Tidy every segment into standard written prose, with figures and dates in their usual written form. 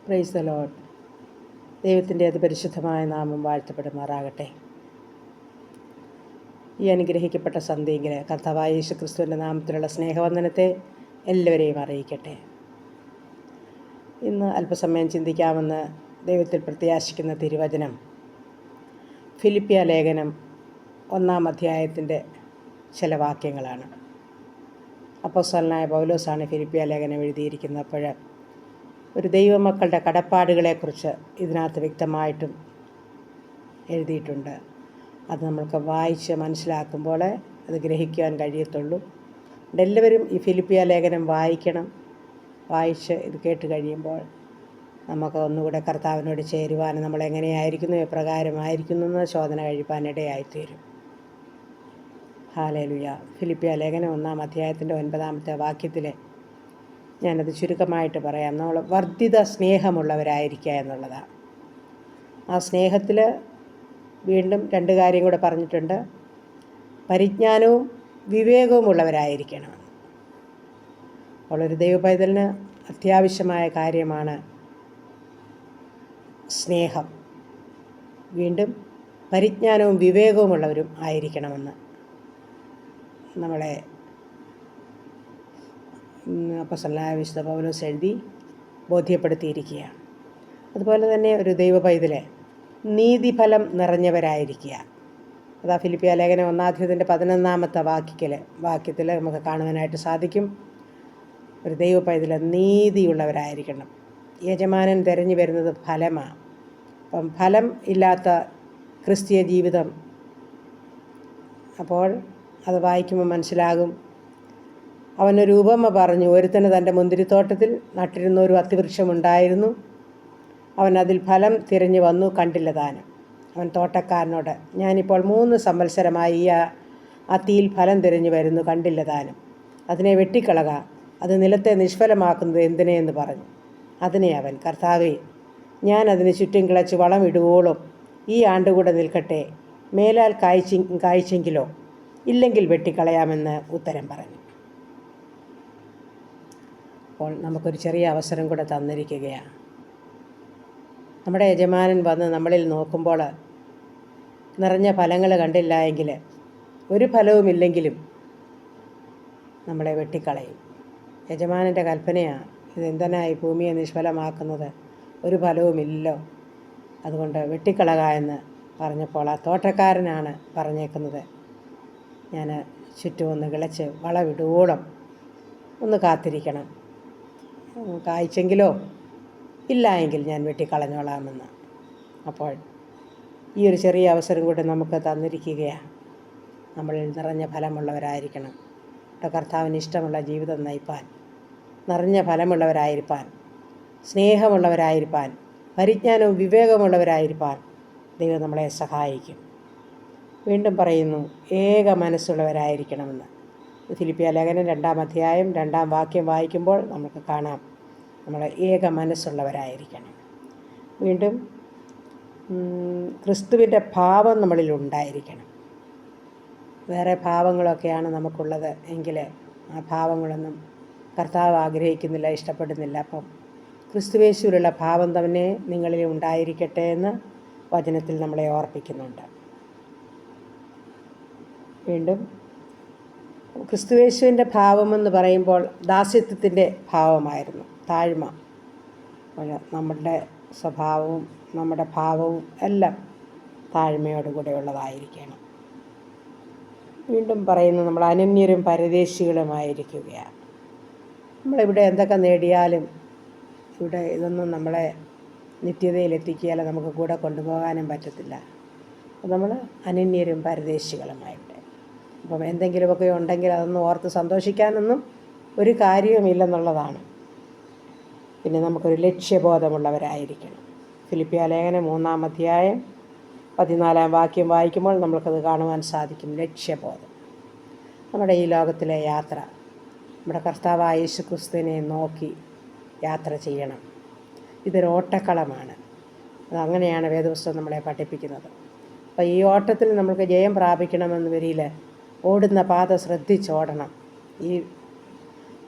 Praise the Lord. ദൈവത്തിൻ്റെ അതിപരിശുദ്ധമായ നാമം വാഴ്ത്തപ്പെടുമാറാകട്ടെ. ഈ അനുഗ്രഹിക്കപ്പെട്ട സന്ധ്യയിൽ കർത്താവായ യേശു ക്രിസ്തുവിൻ്റെ നാമത്തിലുള്ള സ്നേഹവന്ദനത്തെ എല്ലാവരെയും അറിയിക്കട്ടെ. ഇന്ന് അല്പസമയം ചിന്തിക്കാമെന്ന് ദൈവത്തിൽ പ്രത്യാശിക്കുന്ന തിരുവചനം ഫിലിപ്പിയ ലേഖനം 1-ാം അധ്യായത്തിൻ്റെ ചില വാക്യങ്ങളാണ്. അപ്പോസ്തലനായ പൗലോസാണ് ഫിലിപ്പിയ ലേഖനം എഴുതിയിരിക്കുന്നത്. അപ്പോൾ ഒരു ദൈവമക്കളുടെ കടപ്പാടുകളെക്കുറിച്ച് ഇതിനകത്ത് വ്യക്തമായിട്ടും എഴുതിയിട്ടുണ്ട്. അത് നമ്മൾക്ക് വായിച്ച് മനസ്സിലാക്കുമ്പോൾ അത് ഗ്രഹിക്കുവാൻ കഴിയത്തുള്ളൂ. എല്ലാവരും ഈ ഫിലിപ്പിയ ലേഖനം വായിക്കണം. വായിച്ച് ഇത് കേട്ട് കഴിയുമ്പോൾ നമുക്ക് ഒന്നുകൂടെ കർത്താവിനോട് ചേരുവാൻ നമ്മളെങ്ങനെയായിരിക്കുന്നു, എപ്രകാരമായിരിക്കുന്നു എന്ന് ശോധന കഴിപ്പാനിടയായിത്തീരും. ഹല്ലേലൂയ. ഫിലിപ്പിയ ലേഖനം 1-ാം അധ്യായത്തിൻ്റെ 9-ാമത്തെ വാക്യത്തിൽ ഞാനത് ചുരുക്കമായിട്ട് പറയാം. നമ്മൾ വർദ്ധിത സ്നേഹമുള്ളവരായിരിക്കുക എന്നുള്ളതാണ്. ആ സ്നേഹത്തിൽ വീണ്ടും രണ്ട് കാര്യം കൂടെ പറഞ്ഞിട്ടുണ്ട്. പരിജ്ഞാനവും വിവേകവും ഉള്ളവരായിരിക്കണം. അപ്പോൾ ഒരു ദൈവപൈതലിന് അത്യാവശ്യമായ കാര്യമാണ് സ്നേഹം. വീണ്ടും പരിജ്ഞാനവും വിവേകവും ഉള്ളവരും ആയിരിക്കണമെന്ന് നമ്മളെ അപ്പോസ്തലനായ വിശുദ്ധ പൗലോസ് എഴുതി ബോധ്യപ്പെടുത്തിയിരിക്കുകയാണ്. അതുപോലെ തന്നെ ഒരു ദൈവപൈതലെ നീതിഫലം നിറഞ്ഞവരായിരിക്കുക. അതാ ഫിലിപ്പിയ ലേഖനം 1-ാം അധ്യായത്തിൻ്റെ 11-ാമത്തെ വാക്യത്തിൽ നമുക്ക് കാണുവാനായിട്ട് സാധിക്കും. ഒരു ദൈവപൈതലെ നീതിയുള്ളവരായിരിക്കണം. യജമാനൻ തിരഞ്ഞു വരുന്നത് ഫലമാണ്. അപ്പം ഫലം ഇല്ലാത്ത ക്രിസ്തീയ ജീവിതം, അപ്പോൾ അത് വായിക്കുമ്പോൾ മനസ്സിലാകും. അവനൊരു ഉപമ പറഞ്ഞു. ഒരുത്തന് തൻ്റെ മുന്തിരിത്തോട്ടത്തിൽ നട്ടിരുന്ന ഒരു അത്തിവൃക്ഷമുണ്ടായിരുന്നു. അവൻ അതിൽ ഫലം തിരഞ്ഞു വന്നു, കണ്ടില്ല താനും. അവൻ തോട്ടക്കാരനോട്, ഞാനിപ്പോൾ 3 സംവത്സരമായി ഈ അത്തിയിൽ ഫലം തിരഞ്ഞു വരുന്നു, കണ്ടില്ല താനും. അതിനെ വെട്ടിക്കളക, അത് നിലത്തെ നിഷ്ഫലമാക്കുന്നത് എന്തിനെ എന്ന് പറഞ്ഞു. അതിനെ അവൻ, കർത്താവേ, ഞാൻ അതിന് ചുറ്റും കിളച്ച് വളമിടുവോളും ഈ ആണ്ടുകൂടെ നിൽക്കട്ടെ, മേലാൽ കായ്ച്ചെങ്കിലോ, ഇല്ലെങ്കിൽ വെട്ടിക്കളയാമെന്ന് ഉത്തരം പറഞ്ഞു. അപ്പോൾ നമുക്കൊരു ചെറിയ അവസരം കൂടെ തന്നിരിക്കുകയാണ്. നമ്മുടെ യജമാനൻ വന്ന് നമ്മളിൽ നോക്കുമ്പോൾ നിറഞ്ഞ ഫലങ്ങൾ കണ്ടില്ല എങ്കിൽ, ഒരു ഫലവുമില്ലെങ്കിലും നമ്മളെ വെട്ടിക്കളയും. യജമാനൻ്റെ കൽപ്പനയാണ്, ഇതെന്തിനായി ഭൂമിയെ നിഷ്ഫലമാക്കുന്നത്, ഒരു ഫലവുമില്ലല്ലോ, അതുകൊണ്ട് വെട്ടിക്കളക എന്ന് പറഞ്ഞപ്പോൾ ആ തോട്ടക്കാരനാണ് പറഞ്ഞേക്കുന്നത്, ഞാൻ ചുറ്റും ഒന്ന് കിളച്ച് വളമിടുവോളം ഒന്ന് കാത്തിരിക്കണം, കായ്ച്ചെങ്കിലോ ഇല്ല എങ്കിൽ ഞാൻ വെട്ടിക്കളഞ്ഞോളാമെന്ന്. അപ്പോൾ ഈ ഒരു ചെറിയ അവസരം കൂടെ നമുക്ക് തന്നിരിക്കുകയാണ്. നമ്മളിൽ നിറഞ്ഞ ഫലമുള്ളവരായിരിക്കണം. കർത്താവിന് ഇഷ്ടമുള്ള ജീവിതം നയിപ്പാൻ, നിറഞ്ഞ ഫലമുള്ളവരായിരിക്കാൻ, സ്നേഹമുള്ളവരായിരിക്കാൻ, പരിജ്ഞാനവും വിവേകമുള്ളവരായിരിക്കാൻ ദൈവം നമ്മളെ സഹായിക്കും. വീണ്ടും പറയുന്നു, ഏക മനസ്സുള്ളവരായിരിക്കണമെന്ന്. ഫിലിപ്പിയ ലേഖനം 2-ാം അധ്യായം 2-ാം വാക്യം വായിക്കുമ്പോൾ നമുക്ക് കാണാം, നമ്മൾ ഏക മനസ്സുള്ളവരായിരിക്കണം. വീണ്ടും ക്രിസ്തുവിൻ്റെ ഭാവം നമ്മളിൽ ഉണ്ടായിരിക്കണം. വേറെ ഭാവങ്ങളൊക്കെയാണ് നമുക്കുള്ളത് എങ്കിൽ ആ ഭാവങ്ങളൊന്നും കർത്താവ് ആഗ്രഹിക്കുന്നില്ല, ഇഷ്ടപ്പെടുന്നില്ല. അപ്പം ക്രിസ്തുവേശുവിലുള്ള ഭാവം തന്നെ നിങ്ങളിൽ ഉണ്ടായിരിക്കട്ടെ എന്ന് വചനത്തിൽ നമ്മളെ ഓർപ്പിക്കുന്നുണ്ട്. വീണ്ടും ക്രിസ്തുവേശുവിൻ്റെ ഭാവമെന്ന് പറയുമ്പോൾ ദാസ്യത്വത്തിൻ്റെ ഭാവമായിരുന്നു, താഴ്മ. നമ്മുടെ സ്വഭാവവും നമ്മുടെ ഭാവവും എല്ലാം താഴ്മയോടുകൂടെ ഉള്ളതായിരിക്കണം. വീണ്ടും പറയുന്നു, നമ്മൾ അനന്യരും പരദേശികളുമായിരിക്കുകയാണ്. നമ്മളിവിടെ എന്തൊക്കെ നേടിയാലും ഇവിടെ ഇതൊന്നും നമ്മളെ നിത്യതയിലെത്തിക്കിയാൽ നമുക്ക് കൂടെ കൊണ്ടുപോകാനും പറ്റത്തില്ല. നമ്മൾ അനന്യരും പരദേശികളുമായിട്ട്, അപ്പം എന്തെങ്കിലുമൊക്കെ ഉണ്ടെങ്കിൽ അതൊന്നും ഓർത്ത് സന്തോഷിക്കാനൊന്നും ഒരു കാര്യവുമില്ലെന്നുള്ളതാണ്. പിന്നെ നമുക്കൊരു ലക്ഷ്യബോധമുള്ളവരായിരിക്കണം. ഫിലിപ്പിയ ലേഖനം 3-ാം അധ്യായം 14-ാം വാക്യം വായിക്കുമ്പോൾ നമുക്കത് കാണുവാൻ സാധിക്കും. ലക്ഷ്യബോധം. നമ്മുടെ ഈ ലോകത്തിലെ യാത്ര നമ്മുടെ കർത്താവായ യേശു ക്രിസ്തുവിനെ നോക്കി യാത്ര ചെയ്യണം. ഇതൊരു ഓട്ടക്കളമാണ്. അതങ്ങനെയാണ് വേദപുസ്തകം നമ്മളെ പഠിപ്പിക്കുന്നത്. അപ്പോൾ ഈ ഓട്ടത്തിൽ നമുക്ക് ജയം പ്രാപിക്കണമെന്ന് വരിയിൽ ഓടുന്ന പാത ശ്രദ്ധിച്ചോടണം. ഈ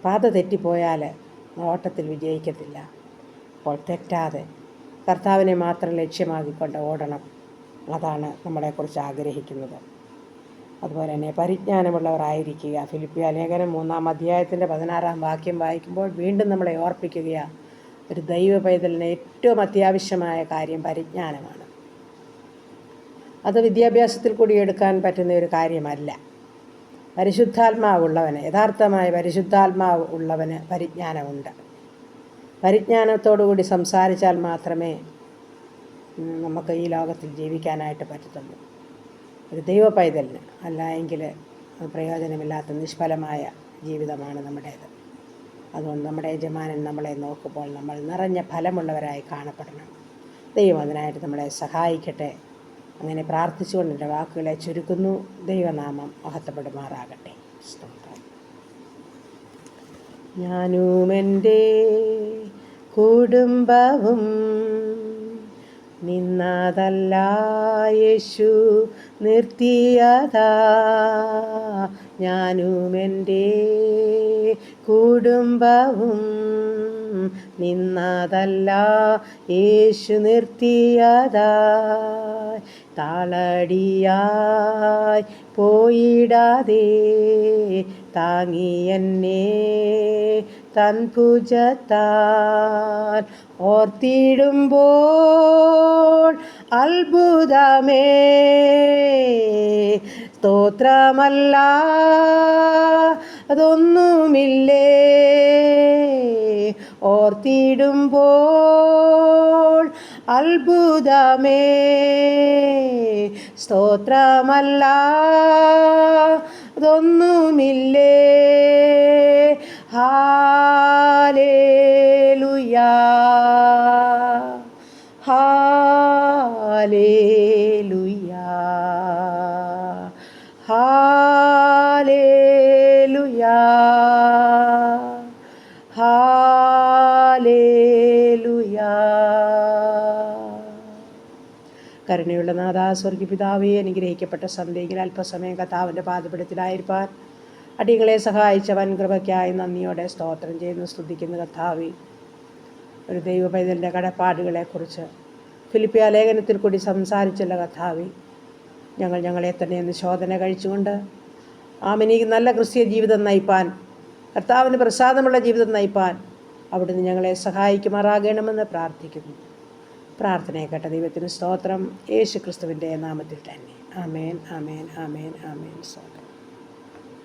പാത തെറ്റിപ്പോയാൽ ഓട്ടത്തിൽ വിജയിക്കത്തില്ല. അപ്പോൾ തെറ്റാതെ കർത്താവിനെ മാത്രം ലക്ഷ്യമാക്കിക്കൊണ്ട് ഓടണം. അതാണ് നമ്മളെക്കുറിച്ച് ആഗ്രഹിക്കുന്നത്. അതുപോലെ തന്നെ പരിജ്ഞാനമുള്ളവരായിരിക്കുക. ഫിലിപ്പിയ ലേഖനം 3-ാം അധ്യായത്തിൻ്റെ 16-ാം വാക്യം വായിക്കുമ്പോൾ വീണ്ടും നമ്മളെ ഓർപ്പിക്കുകയാണ്, ഒരു ദൈവ പൈതലിന് ഏറ്റവും അത്യാവശ്യമായ കാര്യം പരിജ്ഞാനമാണ്. അത് വിദ്യാഭ്യാസത്തിൽ കൂടി എടുക്കാൻ പറ്റുന്ന ഒരു കാര്യമല്ല. പരിശുദ്ധാത്മാവുള്ളവന്, യഥാർത്ഥമായ പരിശുദ്ധാത്മാവ് ഉള്ളവന് പരിജ്ഞാനമുണ്ട്. പരിജ്ഞാനത്തോടുകൂടി സംസാരിച്ചാൽ മാത്രമേ നമുക്ക് ഈ ലോകത്തിൽ ജീവിക്കാനായിട്ട് പറ്റത്തുള്ളൂ. ഒരു ദൈവ പൈതലിന് അല്ല എങ്കിൽ പ്രയോജനമില്ലാത്ത നിഷ്ഫലമായ ജീവിതമാണ് നമ്മുടേത്. അതുകൊണ്ട് നമ്മുടെ യജമാനൻ നമ്മളെ നോക്കുമ്പോൾ നമ്മൾ നിറഞ്ഞ ഫലമുള്ളവരായി കാണപ്പെടണം. ദൈവം അതിനായിട്ട് നമ്മളെ സഹായിക്കട്ടെ. അങ്ങനെ പ്രാർത്ഥിച്ചുകൊണ്ട് എൻ്റെ വാക്കുകളെ ചുരുക്കുന്നു. ദൈവനാമം മഹത്വപ്പെടുമാറാകട്ടെ. ഞാനും എൻ്റെ കുടുംബവും നിന്നതല്ല യേശു നിർത്തിയതാ. ഞാനും എൻ്റെ കുടുംബവും നിന്നതല്ല യേശു നിർത്തിയതാ. താളടിയായി പോയിടാതെ താങ്ങി എന്നെ തൻ ഭുജത്താൽ ഓർത്തിടുമ്പോൾ അത്ഭുതമേ സ്തോത്രമല്ല അതൊന്നുമില്ലേ. ഓർത്തിടുമ്പോൾ അത്ഭുതമേ സ്തോത്രമല്ല അതൊന്നുമില്ലേ. ഹാലേലുയാ ഹാലേലുയാ ഹാലേലുയാ ഹാലേലുയാ. കരുണയുള്ള നാഥാ, സ്വർഗ്ഗീയ പിതാവേ, അനുഗ്രഹിക്കപ്പെട്ട സന്ധ്യയിൽ അല്പസമയം കർത്താവിൻ്റെ പാദപീഠത്തിലായിരിക്കാൻ അടികളെ സഹായിച്ചവൻ കൃപയ്ക്കായി നന്ദിയോടെ സ്തോത്രം ചെയ്യുന്നു, സ്തുതിക്കുന്ന കർത്താവേ. ഒരു ദൈവ പൈതലിൻ്റെ കടപ്പാടുകളെക്കുറിച്ച് ഫിലിപ്പിയ ലേഖനത്തിൽ കൂടി സംസാരിച്ചുള്ള കർത്താവേ, ഞങ്ങളെ തന്നെ ഒന്ന് ശോധന കഴിച്ചുകൊണ്ട് ആമനീക്ക് നല്ല ക്രിസ്തീയ ജീവിതം നയിപ്പാൻ, കർത്താവിന് പ്രസാദമുള്ള ജീവിതം നയിപ്പാൻ അവിടുന്ന് ഞങ്ങളെ സഹായിക്കുമാറാകണമെന്ന് പ്രാർത്ഥിക്കുന്നു. പ്രാർത്ഥനയെ കേട്ട ദൈവത്തിന് സ്തോത്രം. യേശു ക്രിസ്തുവിൻ്റെ നാമത്തിൽ തന്നെ. ആമേൻ ആമേൻ ആമേൻ ആമേൻ. സ്തോത്രം.